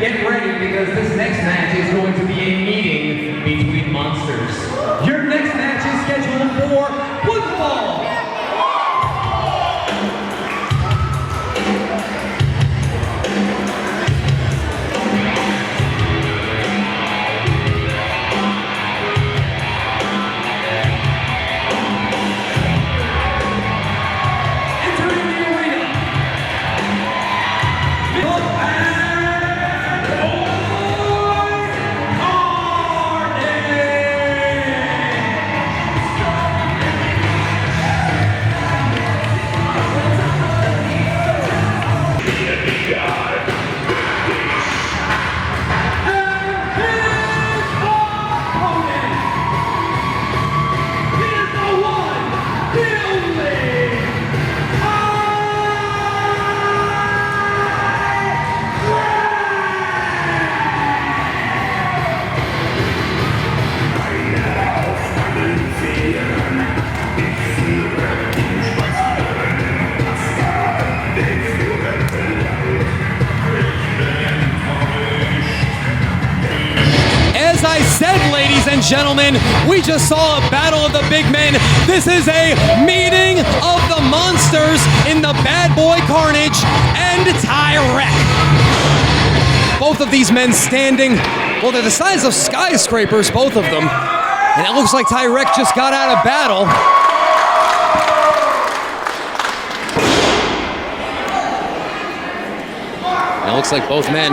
get ready because this next match is going to be a meeting between monsters. Your next match is scheduled for football. As I said, ladies and gentlemen, we just saw a battle of the big men. This is a meeting of the monsters in the Bad Boy Carnage and Tyrek. Both of these men standing, well, they're the size of skyscrapers, both of them. And it looks like Tyrek just got out of battle. And it looks like both men,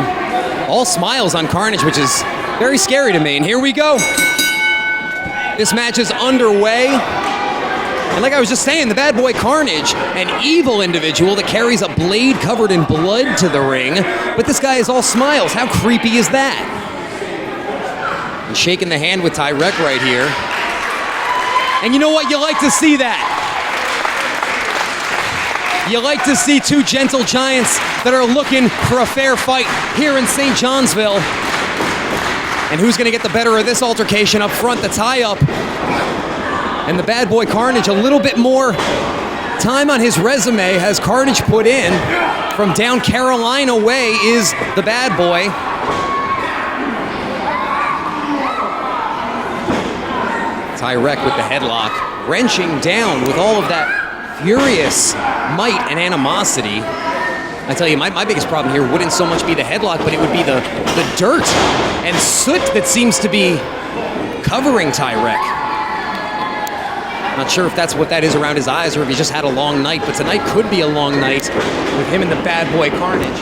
all smiles on Carnage, which is very scary to me, and here we go. This match is underway. And like I was just saying, the Bad Boy Carnage, an evil individual that carries a blade covered in blood to the ring, but this guy is all smiles. How creepy is that? And shaking the hand with Tyrek right here. And you know what? You like to see that. You like to see two gentle giants that are looking for a fair fight here in St. Johnsville. And who's going to get the better of this altercation up front, the tie-up? And the Bad Boy Carnage, a little bit more time on his resume has Carnage put in. From down Carolina way is the Bad Boy. Tyrek with the headlock, wrenching down with all of that furious might and animosity. I tell you, my biggest problem here wouldn't so much be the headlock, but it would be the dirt and soot that seems to be covering Tyrek. Not sure if that's what that is around his eyes or if he just had a long night, but tonight could be a long night with him and the Bad Boy Carnage.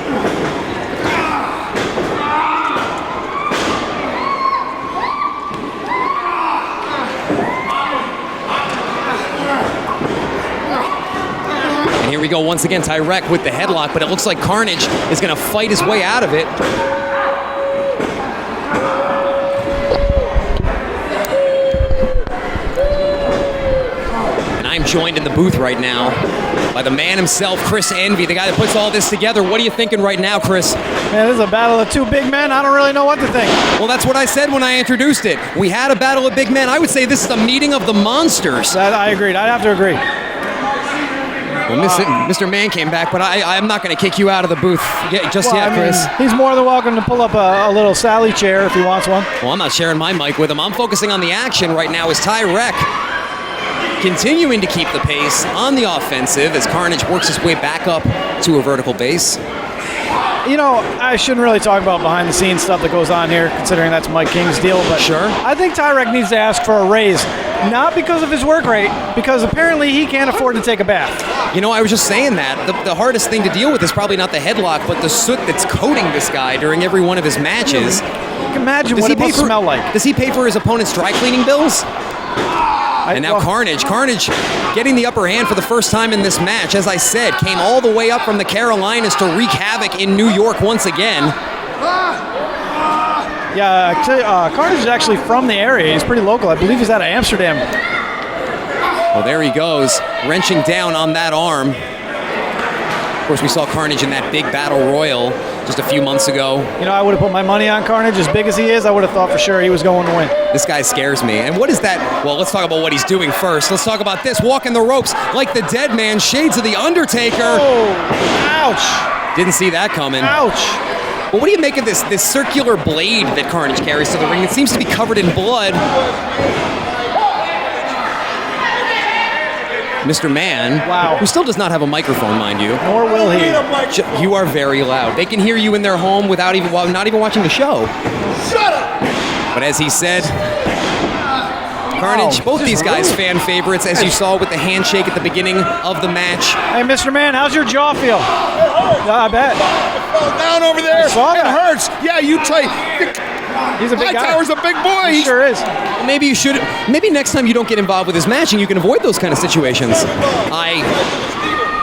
And here we go once again, Tyrek with the headlock, but it looks like Carnage is going to fight his way out of it. And I'm joined in the booth right now by the man himself, Chris Envy, the guy that puts all this together. What are you thinking right now, Chris? Man, this is a battle of two big men. I don't really know what to think. Well, that's what I said when I introduced it. We had a battle of big men. I would say this is a meeting of the monsters. I agreed. I'd have to agree. Well, Mr. Man came back, but I'm not going to kick you out of the booth just yet, Chris. He's more than welcome to pull up a little Sally chair if he wants one. Well, I'm not sharing my mic with him. I'm focusing on the action right now as Tyrek continuing to keep the pace on the offensive as Carnage works his way back up to a vertical base. You know, I shouldn't really talk about behind-the-scenes stuff that goes on here, considering that's Mike King's deal, but sure. I think Tyrek needs to ask for a raise, not because of his work rate, because apparently he can't afford to take a bath. You know, I was just saying that. The hardest thing to deal with is probably not the headlock, but the soot that's coating this guy during every one of his matches. Imagine what it must smell like. Does he pay for his opponent's dry cleaning bills? And now Carnage getting the upper hand for the first time in this match. As I said, came all the way up from the Carolinas to wreak havoc in New York once again. Yeah, Carnage is actually from the area. He's pretty local. I believe he's out of Amsterdam. Well, there he goes, wrenching down on that arm. Of course, we saw Carnage in that big battle royal just a few months ago. You know, I would have put my money on Carnage. As big as he is, I would have thought for sure he was going to win. This guy scares me. And what is that? Well, let's talk about what he's doing first. Let's talk about this. Walking the ropes like the dead man, shades of the Undertaker. Oh, ouch. Didn't see that coming. Ouch. Well, what do you make of this circular blade that Carnage carries to the ring? It seems to be covered in blood. Mr. Man, Wow. who still does not have a microphone, mind you. Nor will he. You are very loud. They can hear you in their home without even while not even watching the show. Shut up! But as he said, Carnage, both these guys fan favorites, as you saw with the handshake at the beginning of the match. Hey, Mr. Man, how's your jaw feel? I bet. Fell down over there. I saw It that. hurts. Yeah, you tight. He's a big guy. Hightower's a big boy. He sure is. Maybe you should. Maybe next time you don't get involved with his matching, you can avoid those kind of situations.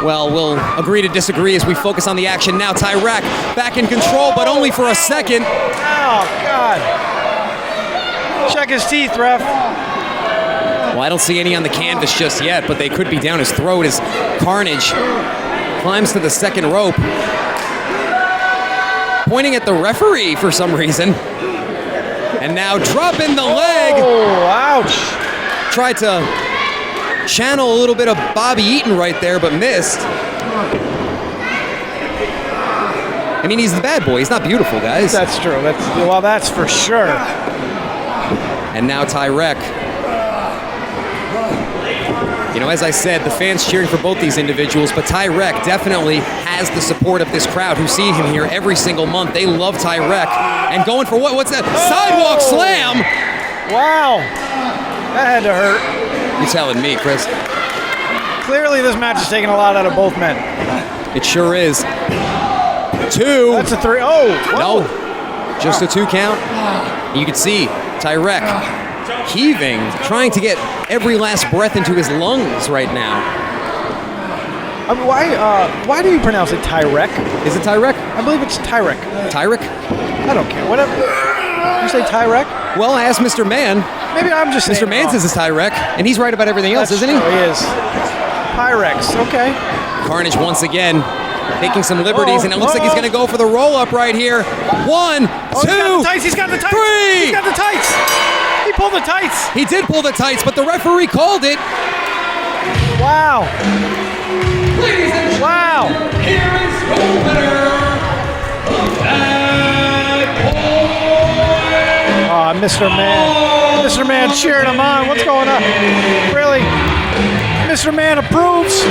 Well, we'll agree to disagree as we focus on the action now. Tyrek back in control, but only for a second. Oh, God. Check his teeth, ref. Well, I don't see any on the canvas just yet, but they could be down his throat as Carnage climbs to the second rope, pointing at the referee for some reason. And now dropping the leg. Oh, ouch. Tried to channel a little bit of Bobby Eaton right there, but missed. I mean, he's the bad boy. He's not beautiful, guys. That's true. That's for sure. And now Tyrek. You know, as I said, the fans cheering for both these individuals, but Tyrek definitely has the support of this crowd who see him here every single month. They love Tyrek. And going for what's that? Sidewalk slam! Wow. That had to hurt. You're telling me, Chris. Clearly, this match is taking a lot out of both men. It sure is. 2. That's a 3. Oh, whoa. No, just a 2 count. You can see Tyrek heaving, trying to get every last breath into his lungs right now. I mean, why do you pronounce it Tyrek? Is it Tyrek? I believe it's Tyrek. Tyrek? I don't care. Whatever. You say Tyrek? Well, ask Mr. Man. Maybe I'm just saying Mr. Man says it's Tyrek, and he's right about everything else, isn't he? He is. Pyrex. Okay. Carnage once again taking some liberties, and it looks like he's going to go for the roll-up right here. 1, 2, He's got the tights. 3. He's got the tights. He pulled the tights. He did pull the tights, but the referee called it. Wow. Ladies and gentlemen, Wow. here is your winner, the Bad Boy. Oh, Mr. Man. Mr. Man cheering him on. What's going on? Really? Mr. Man approves.